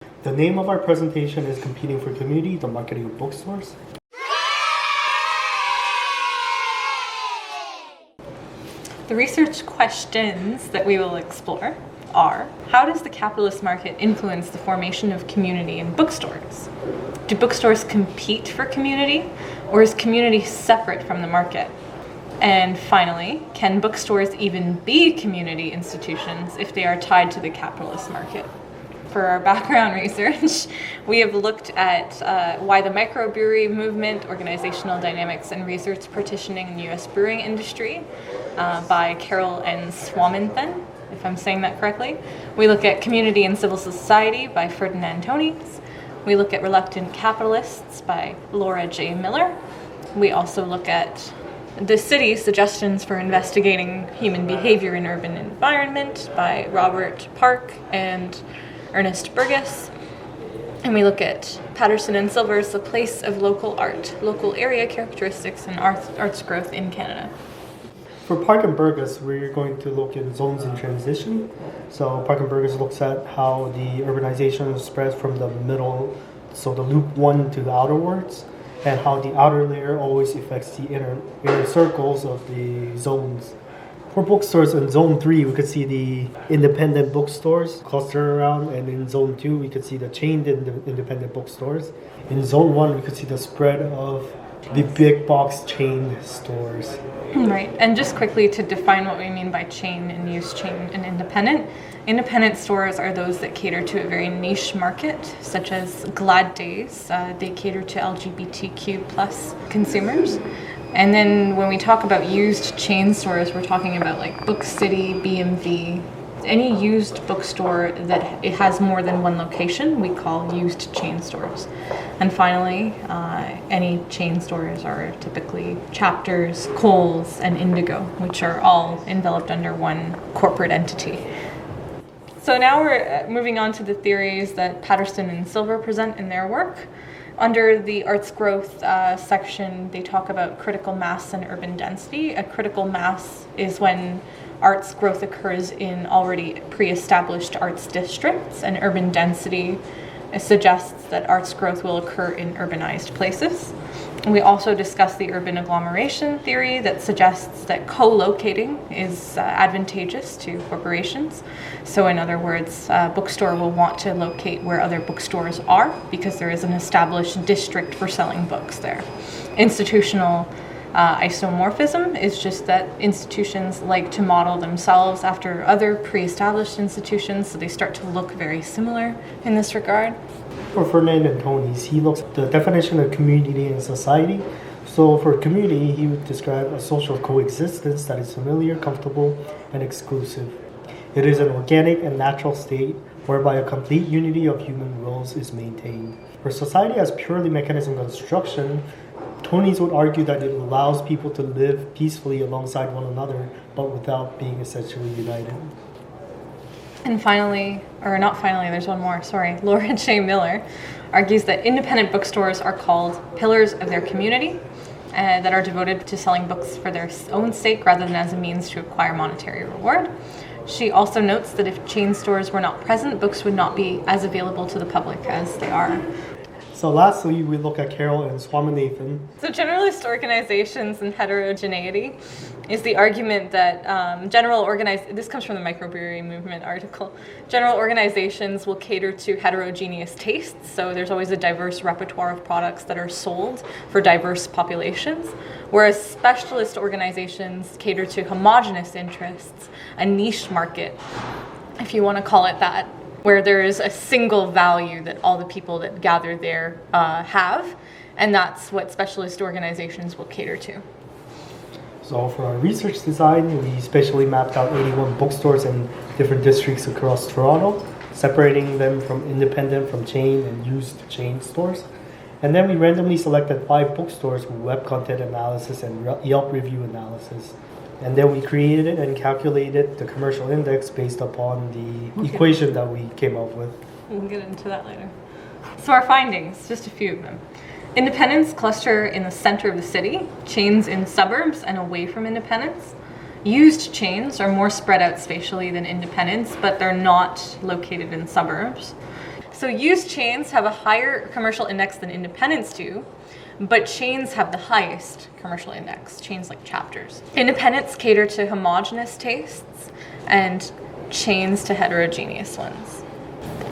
The name of our presentation is Competing for Community, the Marketing of Bookstores. The research questions that we will explore are: how does the capitalist market influence the formation of community in bookstores? Do bookstores compete for community, or is community separate from the market? And finally, can bookstores even be community institutions if they are tied to the capitalist market? For our background research, we have looked at why the microbrewery movement, organizational dynamics, and research partitioning in the U.S. brewing industry by Carol and Swamanthan, if I'm saying that correctly. We look at community and civil society by Ferdinand Tonis. We look at reluctant capitalists by Laura J. Miller. We also look at the city suggestions for investigating human behavior in urban environment by Robert Park and Ernest Burgess. And we look at Patterson and Silver's The Place of Local Art, Local Area Characteristics and Arts Growth in Canada. For Park and Burgess, we're going to look at zones in transition. So Park and Burgess looks at how the urbanization spreads from the middle, so the loop one to the outerwards, and how the outer layer always affects the inner circles of the zones. For bookstores in Zone 3, we could see the independent bookstores cluster around, and in Zone 2, we could see the chained independent bookstores. In Zone 1, we could see the spread of the big box chain stores. Right, and just quickly to define what we mean by chain and use chain and independent. Independent stores are those that cater to a very niche market, such as Glad Days. They cater to LGBTQ plus consumers. And then when we talk about used chain stores, we're talking about like Book City, BMV. Any used bookstore that it has more than one location, we call used chain stores. And finally, any chain stores are typically Chapters, Kohl's, and Indigo, which are all enveloped under one corporate entity. So now we're moving on to the theories that Patterson and Silver present in their work. Under the arts growth section, they talk about critical mass and urban density. A critical mass is when arts growth occurs in already pre-established arts districts, and urban density suggests that arts growth will occur in urbanized places. We also discuss the urban agglomeration theory that suggests that co-locating is advantageous to corporations. So in other words, a bookstore will want to locate where other bookstores are because there is an established district for selling books there. Institutional isomorphism is just that institutions like to model themselves after other pre-established institutions, so they start to look very similar in this regard. For Ferdinand Tonis, he looks at the definition of community and society. So for community, he would describe a social coexistence that is familiar, comfortable, and exclusive. It is an organic and natural state whereby a complete unity of human wills is maintained. For society as purely mechanism construction, Tonis would argue that it allows people to live peacefully alongside one another, but without being essentially united. And finally, or not finally, there's one more, sorry, Laura J. Miller argues that independent bookstores are called pillars of their community that are devoted to selling books for their own sake rather than as a means to acquire monetary reward. She also notes that if chain stores were not present, books would not be as available to the public as they are. So lastly, we look at Carol and Swaminathan. So generalist organizations and heterogeneity is the argument that this comes from the microbrewery movement article. General organizations will cater to heterogeneous tastes, so there's always a diverse repertoire of products that are sold for diverse populations, whereas specialist organizations cater to homogenous interests, a niche market, if you want to call it that, where there is a single value that all the people that gather there have, and that's what specialist organizations will cater to. So for our research design, we spatially mapped out 81 bookstores in different districts across Toronto, separating them from independent, from chain, and used chain stores. And then we randomly selected 5 bookstores with web content analysis and Yelp review analysis. And then we created and calculated the commercial index based upon the equation that we came up with. We'll get into that later. So our findings, just a few of them. Independents cluster in the center of the city, chains in suburbs and away from independents. Used chains are more spread out spatially than independents, but they're not located in suburbs. So used chains have a higher commercial index than independents do, but chains have the highest commercial index, chains like Chapters. Independents cater to homogenous tastes and chains to heterogeneous ones.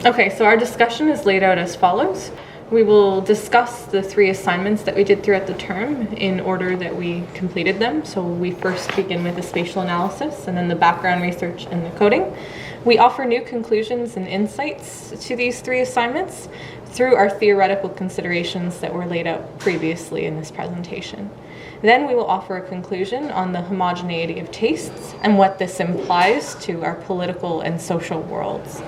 Okay, so our discussion is laid out as follows. We will discuss the 3 assignments that we did throughout the term in order that we completed them. So we first begin with the spatial analysis and then the background research and the coding. We offer new conclusions and insights to these 3 assignments through our theoretical considerations that were laid out previously in this presentation. Then we will offer a conclusion on the homogeneity of tastes and what this implies to our political and social worlds.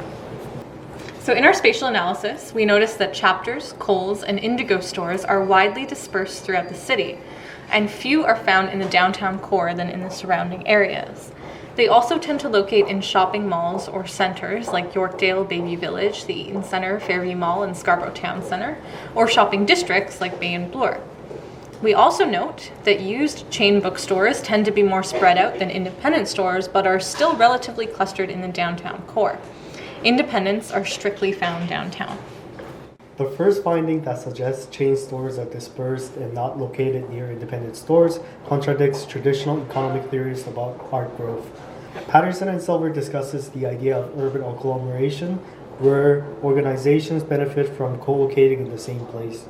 So in our spatial analysis, we noticed that Chapters, Kohl's, and Indigo stores are widely dispersed throughout the city, and few are found in the downtown core than in the surrounding areas. They also tend to locate in shopping malls or centers like Yorkdale, Bayview Village, the Eaton Centre, Fairview Mall, and Scarborough Town Centre, or shopping districts like Bay and Bloor. We also note that used chain bookstores tend to be more spread out than independent stores, but are still relatively clustered in the downtown core. Independents are strictly found downtown. The first finding that suggests chain stores are dispersed and not located near independent stores contradicts traditional economic theories about art growth. Patterson and Silver discusses the idea of urban agglomeration, where organizations benefit from co-locating in the same place.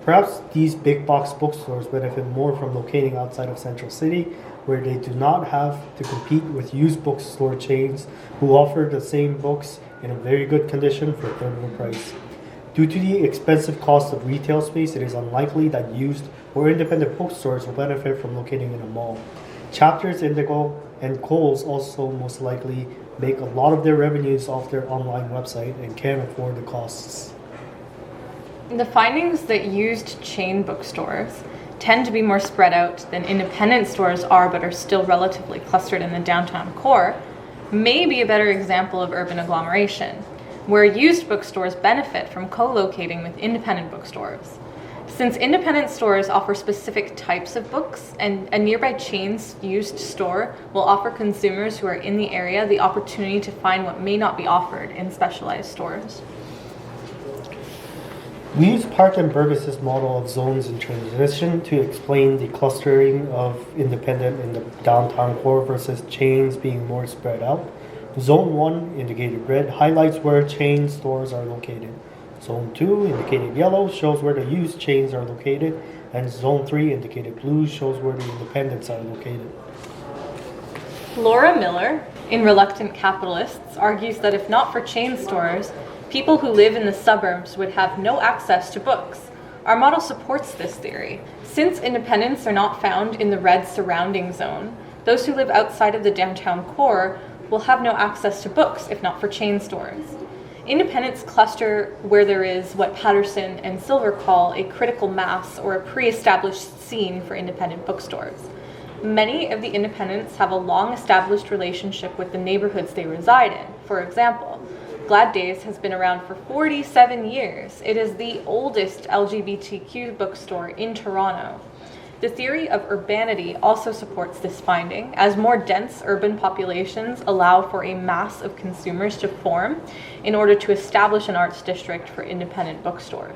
Perhaps these big box bookstores benefit more from locating outside of Central City, where they do not have to compete with used bookstore chains who offer the same books in a very good condition for a third of the price. Due to the expensive cost of retail space, it is unlikely that used or independent bookstores will benefit from locating in a mall. Chapters, Indigo, and Kohl's also most likely make a lot of their revenues off their online website and can afford the costs. The findings that used chain bookstores tend to be more spread out than independent stores are, but are still relatively clustered in the downtown core, may be a better example of urban agglomeration, where used bookstores benefit from co-locating with independent bookstores. Since independent stores offer specific types of books, and a nearby chain's used store will offer consumers who are in the area the opportunity to find what may not be offered in specialized stores. We use Park and Burgess's model of zones in transition to explain the clustering of independent in the downtown core versus chains being more spread out. Zone 1, indicated red, highlights where chain stores are located. Zone 2, indicated yellow, shows where the used chains are located, and Zone 3, indicated blue, shows where the independents are located. Laura Miller, in Reluctant Capitalists, argues that if not for chain stores, people who live in the suburbs would have no access to books. Our model supports this theory. Since independents are not found in the red surrounding zone, those who live outside of the downtown core will have no access to books if not for chain stores. Independents cluster where there is what Patterson and Silver call a critical mass or a pre-established scene for independent bookstores. Many of the independents have a long-established relationship with the neighborhoods they reside in. For example, Glad Days has been around for 47 years. It is the oldest LGBTQ bookstore in Toronto. The theory of urbanity also supports this finding, as more dense urban populations allow for a mass of consumers to form in order to establish an arts district for independent bookstores.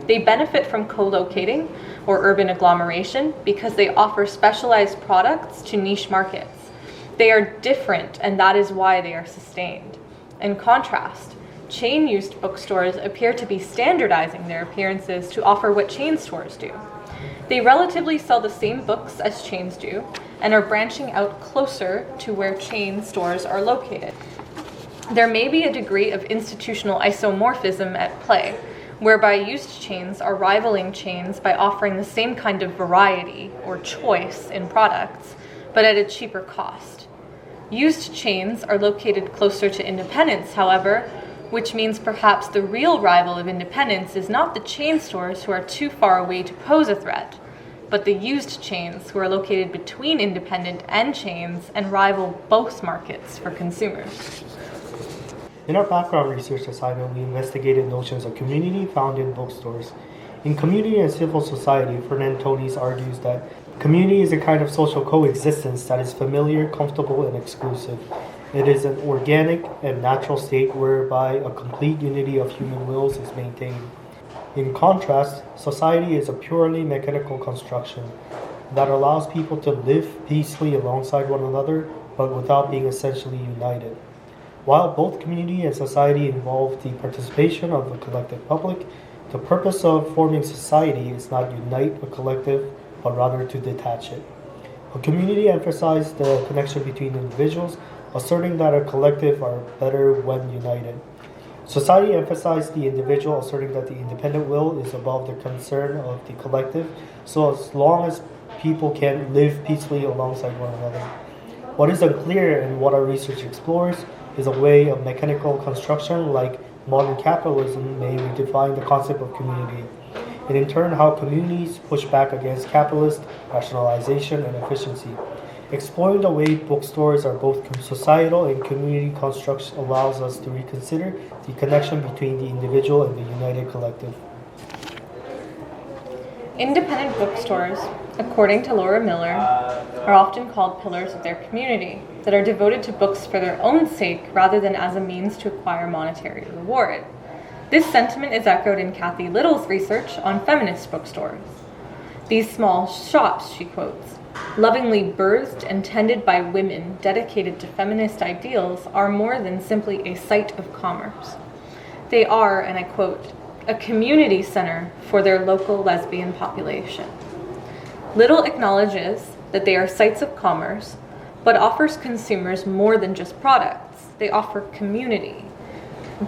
They benefit from co-locating or urban agglomeration because they offer specialized products to niche markets. They are different, and that is why they are sustained. In contrast, chain-used bookstores appear to be standardizing their appearances to offer what chain stores do. They relatively sell the same books as chains do and are branching out closer to where chain stores are located. There may be a degree of institutional isomorphism at play, whereby used chains are rivaling chains by offering the same kind of variety or choice in products, but at a cheaper cost. Used chains are located closer to independents, however, which means perhaps the real rival of independents is not the chain stores who are too far away to pose a threat, but the used chains who are located between independent and chains and rival both markets for consumers. In our background research assignment, we investigated notions of community found in bookstores. In Community and Civil Society, Fernand-Tonis argues that community is a kind of social coexistence that is familiar, comfortable, and exclusive. It is an organic and natural state whereby a complete unity of human wills is maintained. In contrast, society is a purely mechanical construction that allows people to live peacefully alongside one another but without being essentially united. While both community and society involve the participation of the collective public, the purpose of forming society is not unite a collective, but rather to detach it. A community emphasizes the connection between individuals, asserting that a collective are better when united. Society emphasizes the individual, asserting that the independent will is above the concern of the collective, so as long as people can live peacefully alongside one another. What is unclear and what our research explores is a way of mechanical construction like modern capitalism may redefine the concept of community, and in turn how communities push back against capitalist rationalization and efficiency. Exploring the way bookstores are both societal and community constructs allows us to reconsider the connection between the individual and the united collective. Independent bookstores, according to Laura Miller, are often called pillars of their community that are devoted to books for their own sake rather than as a means to acquire monetary reward. This sentiment is echoed in Kathy Little's research on feminist bookstores. These small shops, she quotes, lovingly birthed and tended by women dedicated to feminist ideals, are more than simply a site of commerce. They are, and I quote, a community center for their local lesbian population. Little acknowledges that they are sites of commerce, but offers consumers more than just products. They offer community.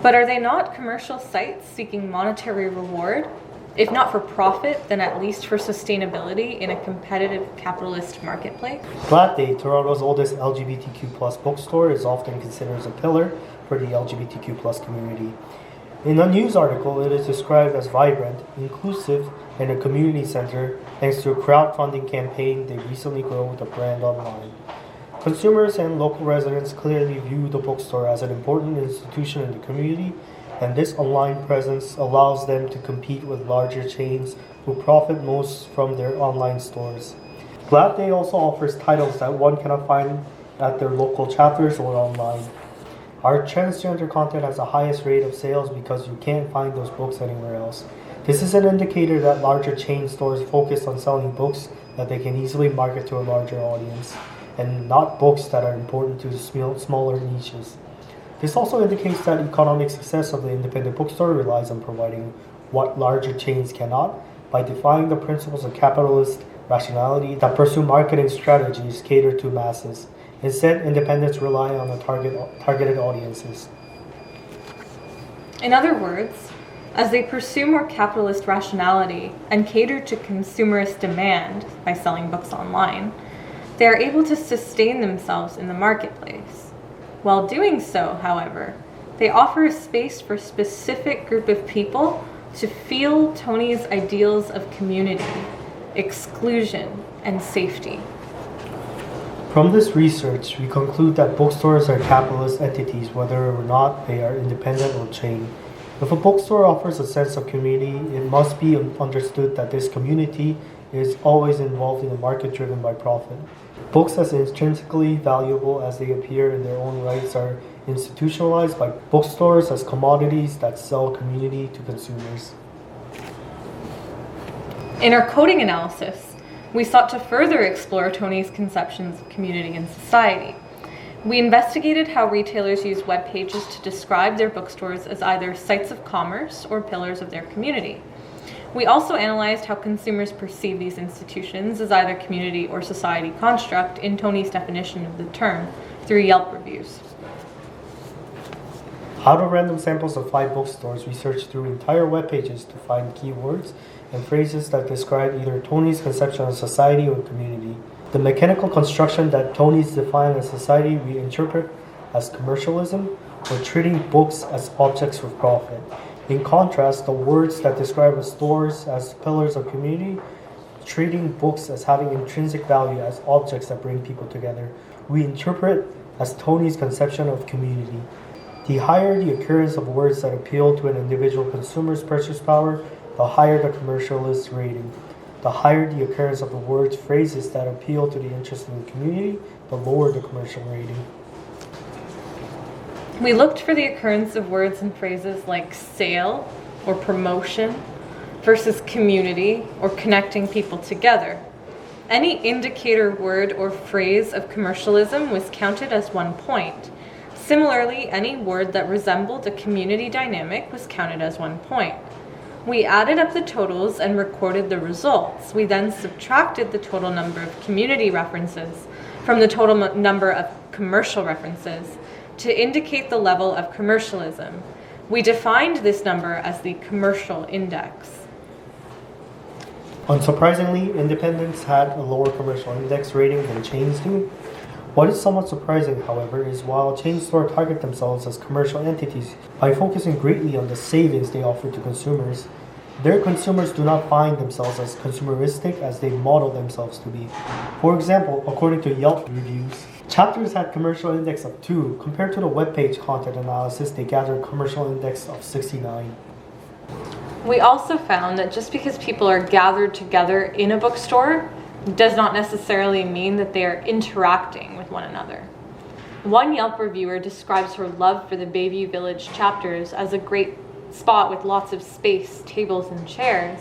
But are they not commercial sites seeking monetary reward? If not for profit, then at least for sustainability in a competitive capitalist marketplace? Glad Day, Toronto's oldest LGBTQ+ bookstore, is often considered as a pillar for the LGBTQ+ community. In a news article, it is described as vibrant, inclusive, and a community center thanks to a crowdfunding campaign they recently grew with a brand online. Consumers and local residents clearly view the bookstore as an important institution in the community, and this online presence allows them to compete with larger chains who profit most from their online stores. Glad Day also offers titles that one cannot find at their local chapters or online. Our transgender content has the highest rate of sales because you can't find those books anywhere else. This is an indicator that larger chain stores focus on selling books that they can easily market to a larger audience, and not books that are important to smaller niches. This also indicates that economic success of the independent bookstore relies on providing what larger chains cannot by defying the principles of capitalist rationality that pursue marketing strategies cater to masses. Instead, independents rely on targeted audiences. In other words, as they pursue more capitalist rationality and cater to consumerist demand by selling books online, they are able to sustain themselves in the marketplace. While doing so, however, they offer a space for a specific group of people to feel Tony's ideals of community, exclusion, and safety. From this research, we conclude that bookstores are capitalist entities whether or not they are independent or chain. If a bookstore offers a sense of community, it must be understood that this community is always involved in a market driven by profit. Books, as intrinsically valuable as they appear in their own rights, are institutionalized by bookstores as commodities that sell community to consumers. In our coding analysis, we sought to further explore Tony's conceptions of community and society. We investigated how retailers use web pages to describe their bookstores as either sites of commerce or pillars of their community. We also analyzed how consumers perceive these institutions as either community or society construct in Tony's definition of the term through Yelp reviews. Out of random samples of 5 bookstores, we searched through entire web pages to find keywords and phrases that describe either Tony's conception of society or community. The mechanical construction that Tony's defined as society we interpret as commercialism, or treating books as objects for profit. In contrast, the words that describe stores as pillars of community, treating books as having intrinsic value as objects that bring people together, we interpret as Tony's conception of community. The higher the occurrence of words that appeal to an individual consumer's purchase power, the higher the commercialist rating. The higher the occurrence of the words, phrases that appeal to the interest of the community, the lower the commercial rating. We looked for the occurrence of words and phrases like sale or promotion versus community or connecting people together. Any indicator word or phrase of commercialism was counted as 1 point. Similarly, any word that resembled a community dynamic was counted as 1 point. We added up the totals and recorded the results. We then subtracted the total number of community references from the total number of commercial references to indicate the level of commercialism. We defined this number as the commercial index. Unsurprisingly, independents had a lower commercial index rating than chains do. What is somewhat surprising, however, is while chain stores target themselves as commercial entities by focusing greatly on the savings they offer to consumers, their consumers do not find themselves as consumeristic as they model themselves to be. For example, according to Yelp reviews, chapters had commercial index of 2 compared to the webpage content analysis they gathered commercial index of 69. We also found that just because people are gathered together in a bookstore does not necessarily mean that they are interacting with one another. One Yelp reviewer describes her love for the Bayview Village chapters as a great spot with lots of space, tables, and chairs,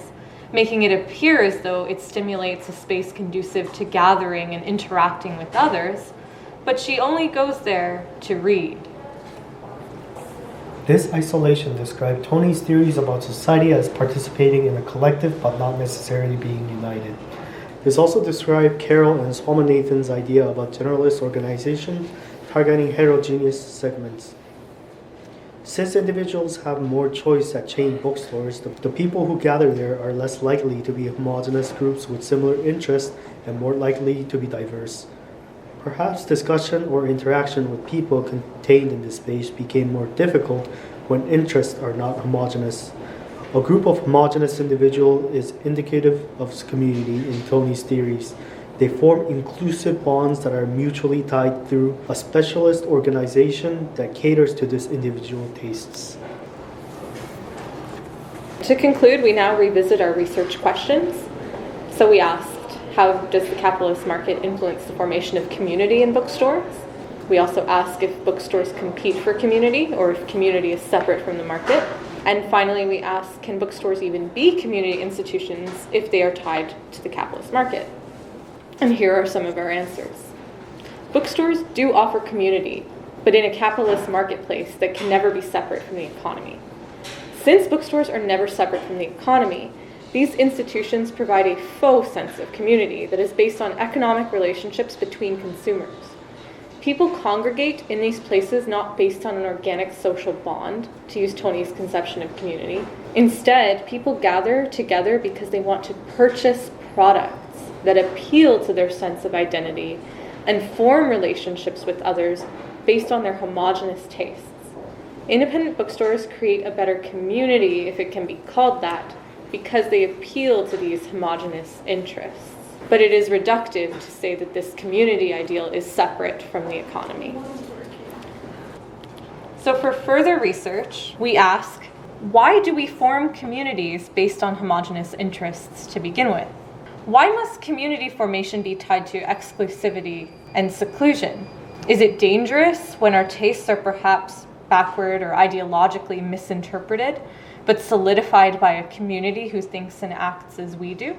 making it appear as though it stimulates a space conducive to gathering and interacting with others, but she only goes there to read. This isolation described Tony's theories about society as participating in a collective but not necessarily being united. This also described Carol and Swaminathan's idea about generalist organization targeting heterogeneous segments. Since individuals have more choice at chain bookstores, the people who gather there are less likely to be homogeneous groups with similar interests and more likely to be diverse. Perhaps discussion or interaction with people contained in this space became more difficult when interests are not homogeneous. A group of homogeneous individuals is indicative of community in Tony's theories. They form inclusive bonds that are mutually tied through a specialist organization that caters to this individual tastes. To conclude, we now revisit our research questions. So we asked, how does the capitalist market influence the formation of community in bookstores? We also asked if bookstores compete for community or if community is separate from the market. And finally, we asked, can bookstores even be community institutions if they are tied to the capitalist market? And here are some of our answers. Bookstores do offer community, but in a capitalist marketplace that can never be separate from the economy. Since bookstores are never separate from the economy, these institutions provide a faux sense of community that is based on economic relationships between consumers. People congregate in these places not based on an organic social bond, to use Tony's conception of community. Instead, people gather together because they want to purchase products that appeal to their sense of identity and form relationships with others based on their homogeneous tastes. Independent bookstores create a better community, if it can be called that, because they appeal to these homogeneous interests. But it is reductive to say that this community ideal is separate from the economy. So for further research, we ask, why do we form communities based on homogeneous interests to begin with? Why must community formation be tied to exclusivity and seclusion? Is it dangerous when our tastes are perhaps backward or ideologically misinterpreted, but solidified by a community who thinks and acts as we do?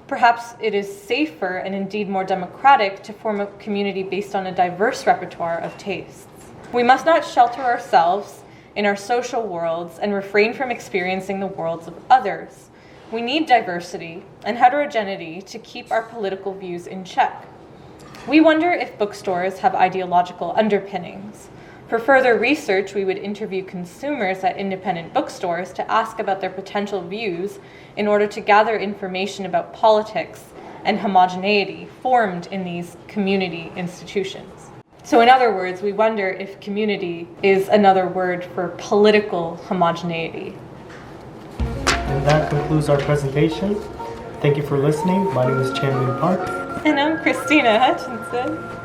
Perhaps it is safer and indeed more democratic to form a community based on a diverse repertoire of tastes. We must not shelter ourselves in our social worlds and refrain from experiencing the worlds of others. We need diversity and heterogeneity to keep our political views in check. We wonder if bookstores have ideological underpinnings. For further research, we would interview consumers at independent bookstores to ask about their potential views in order to gather information about politics and homogeneity formed in these community institutions. So in other words, we wonder if community is another word for political homogeneity. And that concludes our presentation. Thank you for listening. My name is Chan Min Park. And I'm Christina Hutchinson.